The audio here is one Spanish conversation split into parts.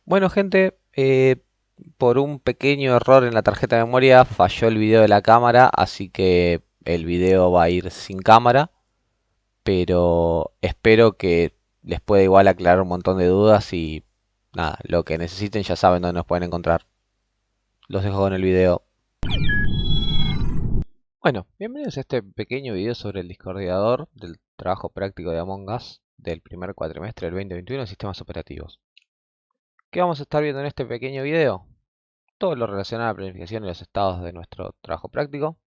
Bueno, gente, por un pequeño error en la tarjeta de memoria falló el video de la cámara, así que el video va a ir sin cámara, pero espero que les pueda igual aclarar un montón de dudas y nada, lo que necesiten ya saben dónde nos pueden encontrar. Los dejo con el video. Bueno, bienvenidos a este pequeño video sobre el discordiador del trabajo práctico de Among Us del primer cuatrimestre del 2021 de sistemas operativos. ¿Qué vamos a estar viendo en este pequeño video? Todo lo relacionado a la planificación y los estados de nuestro trabajo práctico,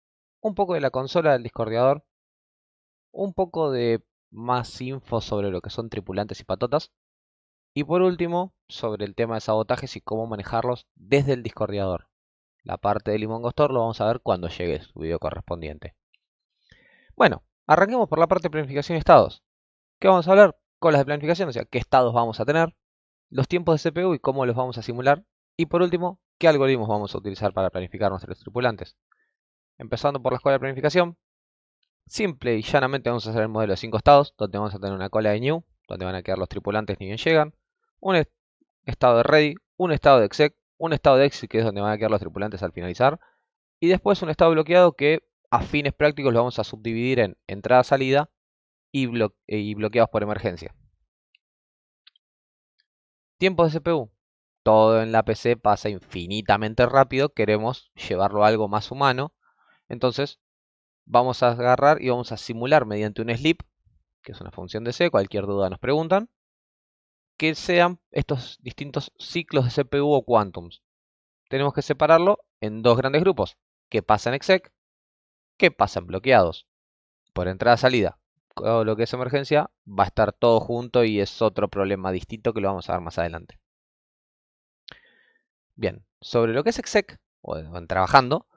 un poco de la consola del discordiador, un poco de más info sobre lo que son tripulantes y patotas, y por último, sobre el tema de sabotajes y cómo manejarlos desde el discordiador. La parte del Limón Store lo vamos a ver cuando llegue su video correspondiente. Bueno, arranquemos por la parte de planificación y estados. ¿Qué vamos a hablar? Colas de planificación, o sea, qué estados vamos a tener, los tiempos de CPU y cómo los vamos a simular, y por último, qué algoritmos vamos a utilizar para planificar nuestros tripulantes. Empezando por la escuela de planificación, simple y llanamente vamos a hacer el modelo de 5 estados, donde vamos a tener una cola de new, donde van a quedar los tripulantes ni bien llegan, un estado de ready, un estado de exec, un estado de exit, que es donde van a quedar los tripulantes al finalizar, y después un estado bloqueado que a fines prácticos lo vamos a subdividir en entrada-salida y bloqueados por emergencia. Tiempos de CPU. Todo en la PC pasa infinitamente rápido, queremos llevarlo a algo más humano, entonces vamos a agarrar y vamos a simular mediante un sleep, que es una función de C, cualquier duda nos preguntan, que sean estos distintos ciclos de CPU o quantums. Tenemos que separarlo en dos grandes grupos, que pasa en exec, que pasan bloqueados. Por entrada-salida, todo lo que es emergencia va a estar todo junto y es otro problema distinto que lo vamos a ver más adelante. Bien, sobre lo que es exec, o en trabajando,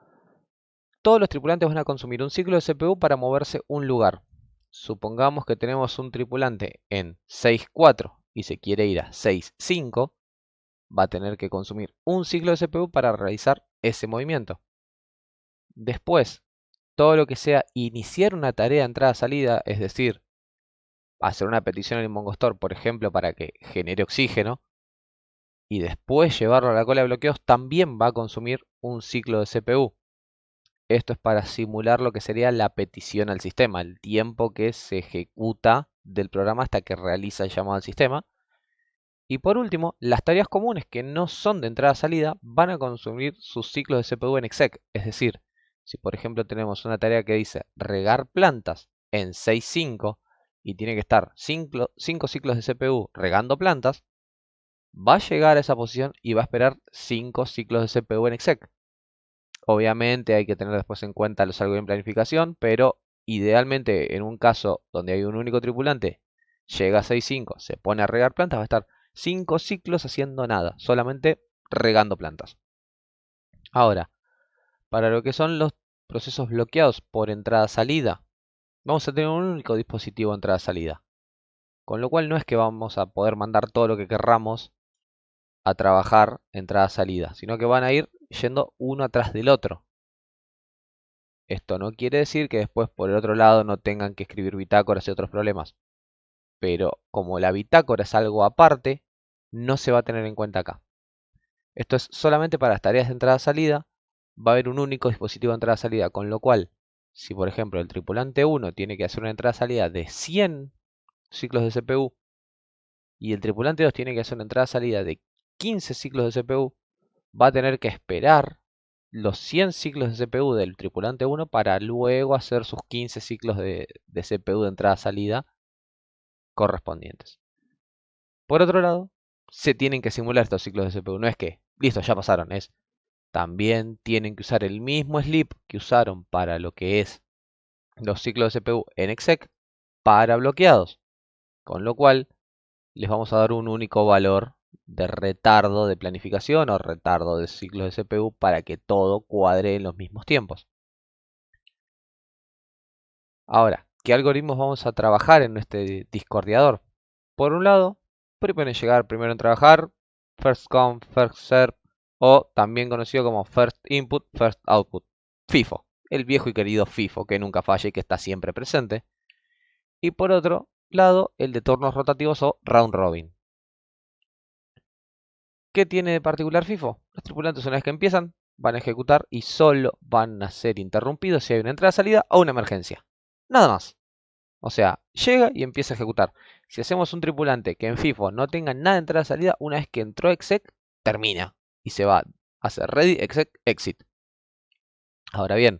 todos los tripulantes van a consumir un ciclo de CPU para moverse un lugar. Supongamos que tenemos un tripulante en 6.4 y se quiere ir a 6.5, va a tener que consumir un ciclo de CPU para realizar ese movimiento. Después, todo lo que sea iniciar una tarea entrada-salida, es decir, hacer una petición en el Mongostore, por ejemplo, para que genere oxígeno, y después llevarlo a la cola de bloqueos, también va a consumir un ciclo de CPU. Esto es para simular lo que sería la petición al sistema, el tiempo que se ejecuta del programa hasta que realiza el llamado al sistema. Y por último, las tareas comunes que no son de entrada-salida van a consumir sus ciclos de CPU en exec. Es decir, si por ejemplo tenemos una tarea que dice regar plantas en 6.5 y tiene que estar 5 ciclos de CPU regando plantas, va a llegar a esa posición y va a esperar 5 ciclos de CPU en exec. Obviamente hay que tener después en cuenta los algoritmos de planificación, pero idealmente en un caso donde hay un único tripulante, llega a 6.5, se pone a regar plantas, va a estar 5 ciclos haciendo nada, solamente regando plantas. Ahora, para lo que son los procesos bloqueados por entrada-salida, vamos a tener un único dispositivo entrada-salida. Con lo cual no es que vamos a poder mandar todo lo que querramos a trabajar entrada-salida, sino que van a ir yendo uno atrás del otro. Esto no quiere decir que después por el otro lado no tengan que escribir bitácoras y otros problemas, pero como la bitácora es algo aparte, no se va a tener en cuenta acá. Esto es solamente para las tareas de entrada-salida, va a haber un único dispositivo de entrada-salida, con lo cual, si por ejemplo el tripulante 1 tiene que hacer una entrada-salida de 100 ciclos de CPU y el tripulante 2 tiene que hacer una entrada-salida de 15 ciclos de CPU, va a tener que esperar los 100 ciclos de CPU del tripulante 1 para luego hacer sus 15 ciclos de CPU de entrada-salida correspondientes. Por otro lado, se tienen que simular estos ciclos de CPU. No es que, listo, ya pasaron. También tienen que usar el mismo sleep que usaron para lo que es los ciclos de CPU en exec para bloqueados. Con lo cual, les vamos a dar un único valor de retardo de planificación o retardo de ciclos de CPU para que todo cuadre en los mismos tiempos. Ahora, ¿qué algoritmos vamos a trabajar en este discordiador? Por un lado, primero en llegar, primero en trabajar, first come, first serve, o también conocido como first input, first output, FIFO, el viejo y querido FIFO que nunca falla y que está siempre presente. Y por otro lado, el de turnos rotativos o round robin. ¿Qué tiene de particular FIFO? Los tripulantes una vez que empiezan van a ejecutar y solo van a ser interrumpidos si hay una entrada-salida o una emergencia. Nada más. O sea, llega y empieza a ejecutar. Si hacemos un tripulante que en FIFO no tenga nada de entrada-salida, una vez que entró exec, termina. Y se va a hacer ready, exec, exit. Ahora bien,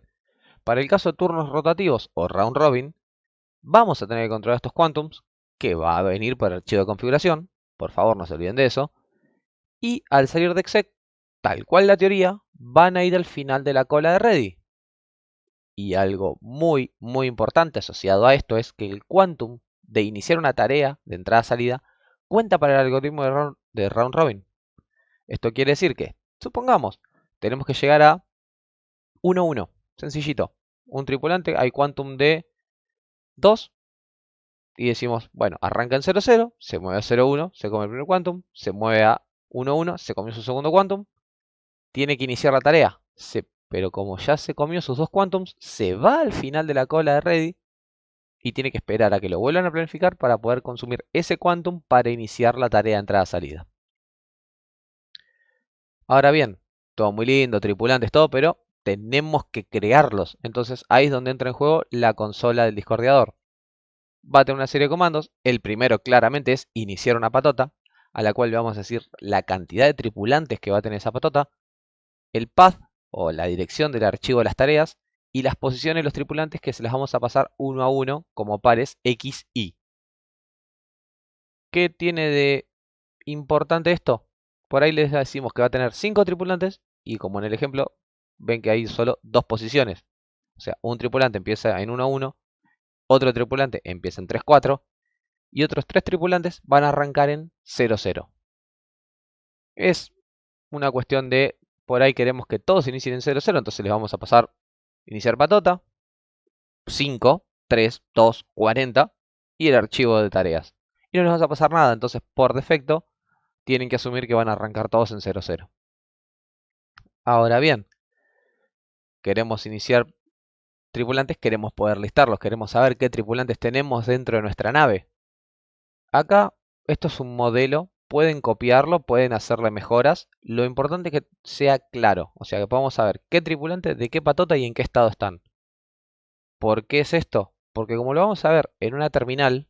para el caso de turnos rotativos o round robin, vamos a tener que controlar estos quantums, que va a venir por archivo de configuración. Por favor, no se olviden de eso. Y al salir de exec, tal cual la teoría, van a ir al final de la cola de ready. Y algo muy, muy importante asociado a esto es que el quantum de iniciar una tarea de entrada-salida cuenta para el algoritmo de round robin. Esto quiere decir que, supongamos, tenemos que llegar a 1-1, sencillito. Un tripulante, hay quantum de 2 y decimos, bueno, arranca en 0-0, se mueve a 0-1, se come el primer quantum, se mueve a 1-1, se comió su segundo quantum, tiene que iniciar la tarea. Pero como ya se comió sus dos quantums, se va al final de la cola de ready y tiene que esperar a que lo vuelvan a planificar para poder consumir ese quantum para iniciar la tarea de entrada-salida. Ahora bien, todo muy lindo, tripulantes, todo, pero tenemos que crearlos. Entonces ahí es donde entra en juego la consola del discordiador. Va a tener una serie de comandos. El primero claramente es iniciar una patota, a la cual le vamos a decir la cantidad de tripulantes que va a tener esa patota, el path o la dirección del archivo de las tareas y las posiciones de los tripulantes que se las vamos a pasar uno a uno como pares X, Y. ¿Qué tiene de importante esto? Por ahí les decimos que va a tener 5 tripulantes y como en el ejemplo ven que hay solo 2 posiciones. O sea, un tripulante empieza en 1-1, otro tripulante empieza en 3-4 y otros 3 tripulantes van a arrancar en 0-0. Es una cuestión de, por ahí queremos que todos inicien en 0-0, entonces les vamos a pasar iniciar patota, 5, 3, 2, 40 y el archivo de tareas. Y no les vamos a pasar nada, entonces por defecto tienen que asumir que van a arrancar todos en 0-0. Ahora bien, queremos iniciar tripulantes, queremos poder listarlos, queremos saber qué tripulantes tenemos dentro de nuestra nave. Acá, esto es un modelo, pueden copiarlo, pueden hacerle mejoras. Lo importante es que sea claro, o sea que podamos saber qué tripulante, de qué patota y en qué estado están. ¿Por qué es esto? Porque como lo vamos a ver en una terminal,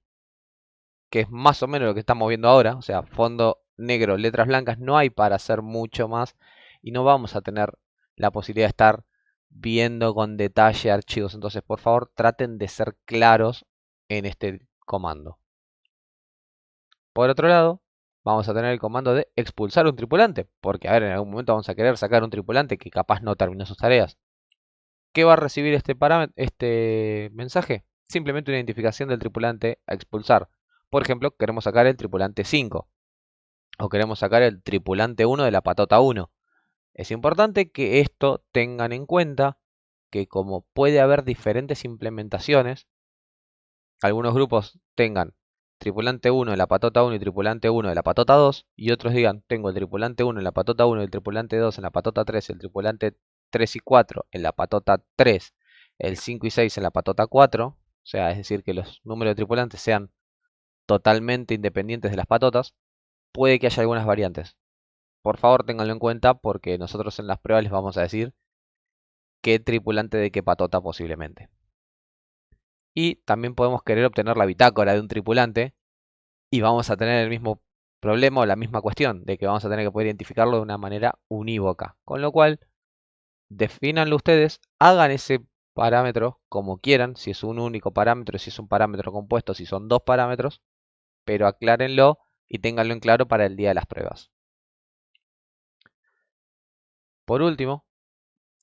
que es más o menos lo que estamos viendo ahora, o sea, fondo negro, letras blancas, no hay para hacer mucho más y no vamos a tener la posibilidad de estar viendo con detalle archivos. Entonces, por favor, traten de ser claros en este comando. Por otro lado, vamos a tener el comando de expulsar un tripulante, porque a ver, en algún momento vamos a querer sacar un tripulante que capaz no terminó sus tareas. ¿Qué va a recibir este mensaje? Simplemente una identificación del tripulante a expulsar. Por ejemplo, queremos sacar el tripulante 5 o queremos sacar el tripulante 1 de la patota 1. Es importante que esto tengan en cuenta que como puede haber diferentes implementaciones, algunos grupos tengan tripulante 1 de la patota 1 y tripulante 1 de la patota 2, y otros digan, tengo el tripulante 1 en la patota 1, el tripulante 2 en la patota 3, el tripulante 3 y 4 en la patota 3, el 5 y 6 en la patota 4, o sea, es decir, que los números de tripulantes sean totalmente independientes de las patotas, puede que haya algunas variantes. Por favor, ténganlo en cuenta porque nosotros en las pruebas les vamos a decir qué tripulante de qué patota posiblemente. Y también podemos querer obtener la bitácora de un tripulante y vamos a tener el mismo problema o la misma cuestión de que vamos a tener que poder identificarlo de una manera unívoca. Con lo cual, defínanlo ustedes, hagan ese parámetro como quieran, si es un único parámetro, si es un parámetro compuesto, si son dos parámetros, pero aclárenlo y ténganlo en claro para el día de las pruebas. Por último,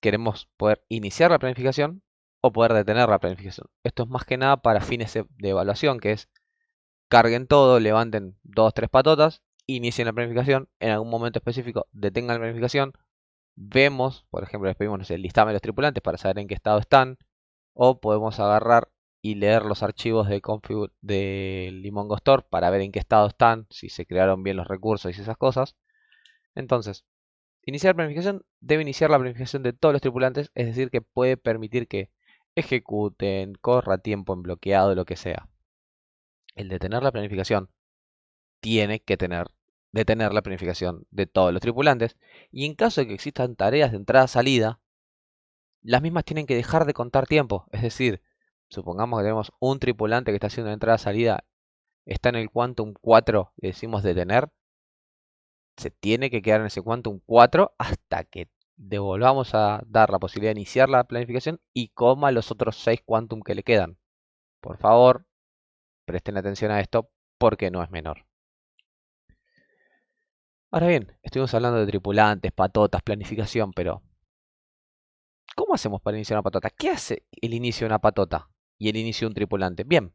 queremos poder iniciar la planificación o poder detener la planificación. Esto es más que nada para fines de evaluación, que es carguen todo, levanten 2, 3 patotas, inicien la planificación, en algún momento específico detengan la planificación, vemos, por ejemplo, les pedimos, no sé, listame los tripulantes para saber en qué estado están, o podemos agarrar y leer los archivos de Limongo Store para ver en qué estado están, si se crearon bien los recursos y esas cosas. Entonces, iniciar planificación debe iniciar la planificación de todos los tripulantes, es decir, que puede permitir que ejecuten, corra tiempo en bloqueado, lo que sea. El detener la planificación tiene que tener detener la planificación de todos los tripulantes. Y en caso de que existan tareas de entrada-salida, las mismas tienen que dejar de contar tiempo. Es decir, supongamos que tenemos un tripulante que está haciendo una entrada-salida, está en el Quantum 4, le decimos detener, se tiene que quedar en ese Quantum 4 hasta que devolvamos a dar la posibilidad de iniciar la planificación y coma los otros 6 Quantum que le quedan. Por favor, presten atención a esto porque no es menor. Ahora bien, estuvimos hablando de tripulantes, patotas, planificación, pero ¿cómo hacemos para iniciar una patota? ¿Qué hace el inicio de una patota y el inicio de un tripulante? Bien,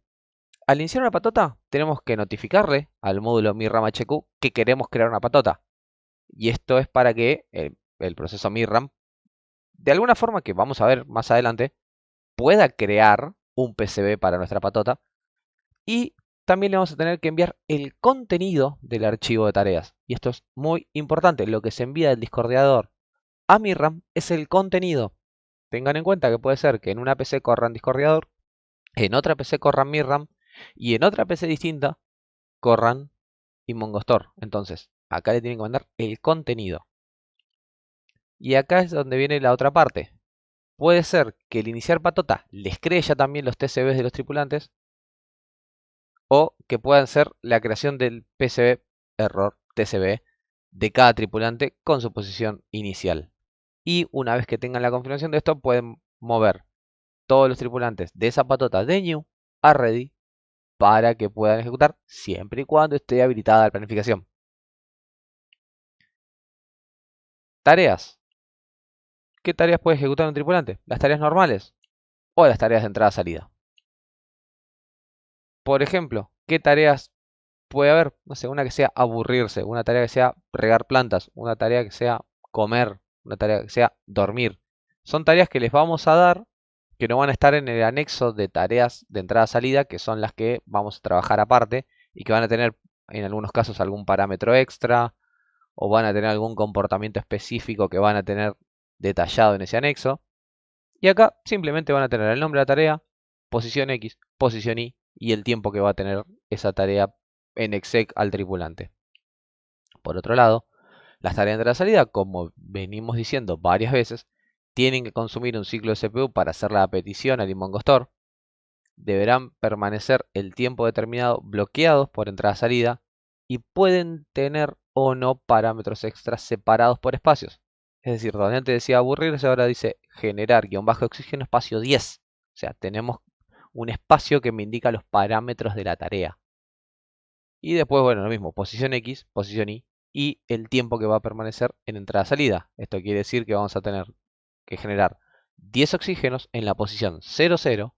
al iniciar una patota tenemos que notificarle al módulo MIRRAM-HQ que queremos crear una patota. Y esto es para que el proceso MIRRAM, de alguna forma que vamos a ver más adelante, pueda crear un PCB para nuestra patota. Y también le vamos a tener que enviar el contenido del archivo de tareas. Y esto es muy importante. Lo que se envía del discordiador a MIRRAM es el contenido. Tengan en cuenta que puede ser que en una PC corran discordiador, en otra PC corran MIRRAM y en otra PC distinta corran Imongostor. Entonces, acá le tienen que mandar el contenido. Y acá es donde viene la otra parte. Puede ser que el iniciar patota les cree ya también los TCBs de los tripulantes, o que puedan ser la creación del PCB error TCB de cada tripulante con su posición inicial. Y una vez que tengan la confirmación de esto, pueden mover todos los tripulantes de esa patota de new a ready para que puedan ejecutar siempre y cuando esté habilitada la planificación. Tareas. ¿Qué tareas puede ejecutar un tripulante? ¿Las tareas normales o las tareas de entrada-salida? Por ejemplo, ¿qué tareas puede haber? No sé, una que sea aburrirse, una tarea que sea regar plantas, una tarea que sea comer, una tarea que sea dormir. Son tareas que les vamos a dar, que no van a estar en el anexo de tareas de entrada-salida, que son las que vamos a trabajar aparte y que van a tener en algunos casos algún parámetro extra o van a tener algún comportamiento específico que van a tener detallado en ese anexo. Y acá simplemente van a tener el nombre de la tarea, posición X, posición Y y el tiempo que va a tener esa tarea en exec al tripulante. Por otro lado, las tareas de la salida, como venimos diciendo varias veces, tienen que consumir un ciclo de CPU para hacer la petición al Imongostor. Deberán permanecer el tiempo determinado bloqueados por entrada-salida y pueden tener o no parámetros extras separados por espacios. Es decir, donde antes decía aburrirse, ahora dice generar guión bajo oxígeno espacio 10. O sea, tenemos un espacio que me indica los parámetros de la tarea. Y después, bueno, lo mismo, posición X, posición y el tiempo que va a permanecer en entrada-salida. Esto quiere decir que vamos a tener que generar 10 oxígenos en la posición 00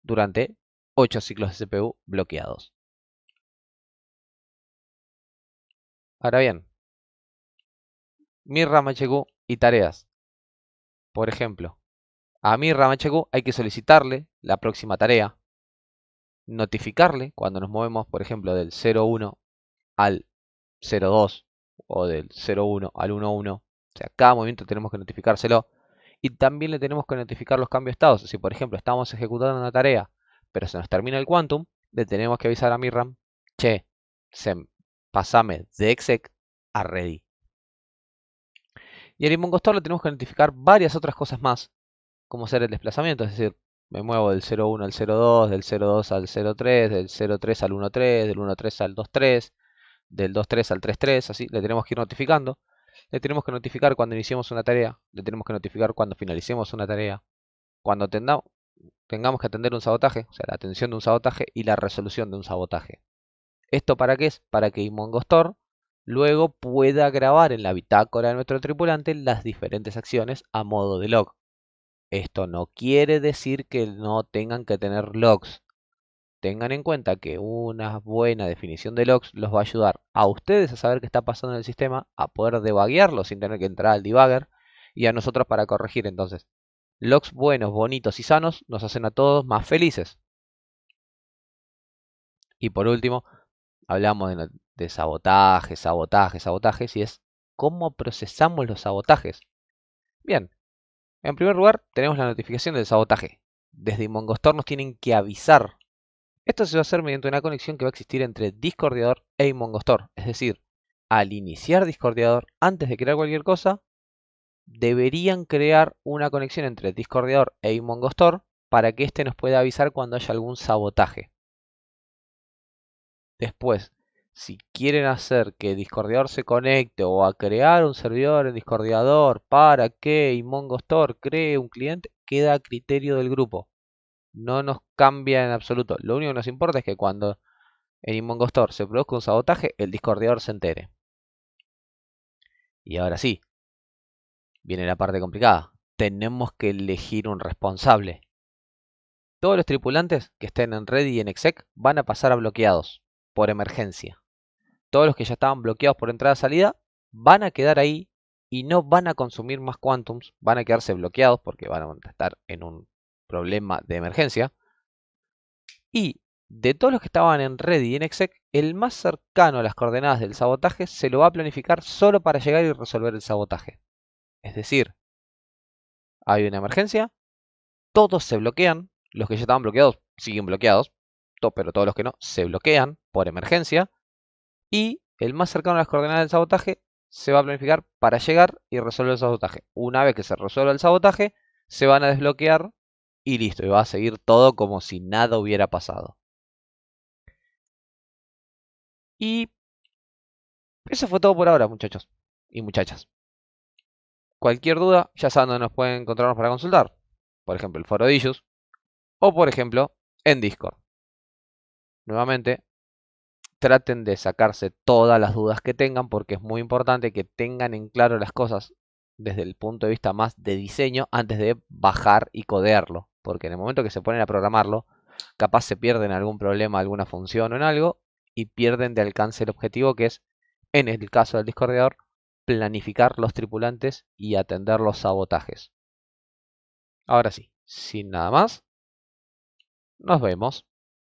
durante 8 ciclos de CPU bloqueados. Ahora bien, MIRRAM-HQ y tareas. Por ejemplo, a MIRRAM-HQ hay que solicitarle la próxima tarea, notificarle cuando nos movemos, por ejemplo, del 01 al 02 o del 01 al 11. O sea, cada movimiento tenemos que notificárselo. Y también le tenemos que notificar los cambios de estados. Si por ejemplo estamos ejecutando una tarea, pero se nos termina el quantum, le tenemos que avisar a MIRRAM, che, pasame de exec a ready. Y al Imongostor le tenemos que notificar varias otras cosas más, como ser el desplazamiento, es decir, me muevo del 01 al 02, del 02 al 03, del 03 al 13, del 13 al 23, del 23 al 33, así, le tenemos que ir notificando. Le tenemos que notificar cuando iniciemos una tarea, le tenemos que notificar cuando finalicemos una tarea, cuando tengamos que atender un sabotaje, o sea, la atención de un sabotaje y la resolución de un sabotaje. ¿Esto para qué es? Para que Imongostor luego pueda grabar en la bitácora de nuestro tripulante las diferentes acciones a modo de log. Esto no quiere decir que no tengan que tener logs. Tengan en cuenta que una buena definición de logs los va a ayudar a ustedes a saber qué está pasando en el sistema, a poder debuguearlo sin tener que entrar al debugger y a nosotros para corregir. Entonces, logs buenos, bonitos y sanos nos hacen a todos más felices. Y por último, hablamos de sabotajes y es cómo procesamos los sabotajes. Bien, en primer lugar tenemos la notificación del sabotaje. Desde Imongostor nos tienen que avisar. Esto se va a hacer mediante una conexión que va a existir entre Discordiador e Imongostor. Es decir, al iniciar Discordiador, antes de crear cualquier cosa, deberían crear una conexión entre Discordiador e Imongostore para que éste nos pueda avisar cuando haya algún sabotaje. Después, si quieren hacer que Discordiador se conecte o a crear un servidor en Discordiador para que Imongostore cree un cliente, queda a criterio del grupo. No nos cambia en absoluto. Lo único que nos importa es que cuando en Imongostore se produzca un sabotaje, el Discordiador se entere. Y ahora sí, viene la parte complicada. Tenemos que elegir un responsable. Todos los tripulantes que estén en ready y en exec van a pasar a bloqueados por emergencia. Todos los que ya estaban bloqueados por entrada-salida van a quedar ahí y no van a consumir más quantums, van a quedarse bloqueados porque van a estar en un problema de emergencia. Y de todos los que estaban en ready y en exec, el más cercano a las coordenadas del sabotaje se lo va a planificar solo para llegar y resolver el sabotaje. Es decir, hay una emergencia, todos se bloquean, los que ya estaban bloqueados siguen bloqueados, pero todos los que no se bloquean por emergencia. Y el más cercano a las coordenadas del sabotaje se va a planificar para llegar y resolver el sabotaje. Una vez que se resuelva el sabotaje, se van a desbloquear y listo. Y va a seguir todo como si nada hubiera pasado. Y eso fue todo por ahora, muchachos y muchachas. Cualquier duda, ya saben dónde nos pueden encontrarnos para consultar. Por ejemplo, el foro de Issues. O por ejemplo, en Discord. Nuevamente, traten de sacarse todas las dudas que tengan porque es muy importante que tengan en claro las cosas desde el punto de vista más de diseño antes de bajar y codearlo. Porque en el momento que se ponen a programarlo, capaz se pierden algún problema, alguna función o en algo y pierden de alcance el objetivo que es, en el caso del Discordiador, planificar los tripulantes y atender los sabotajes. Ahora sí, sin nada más, nos vemos.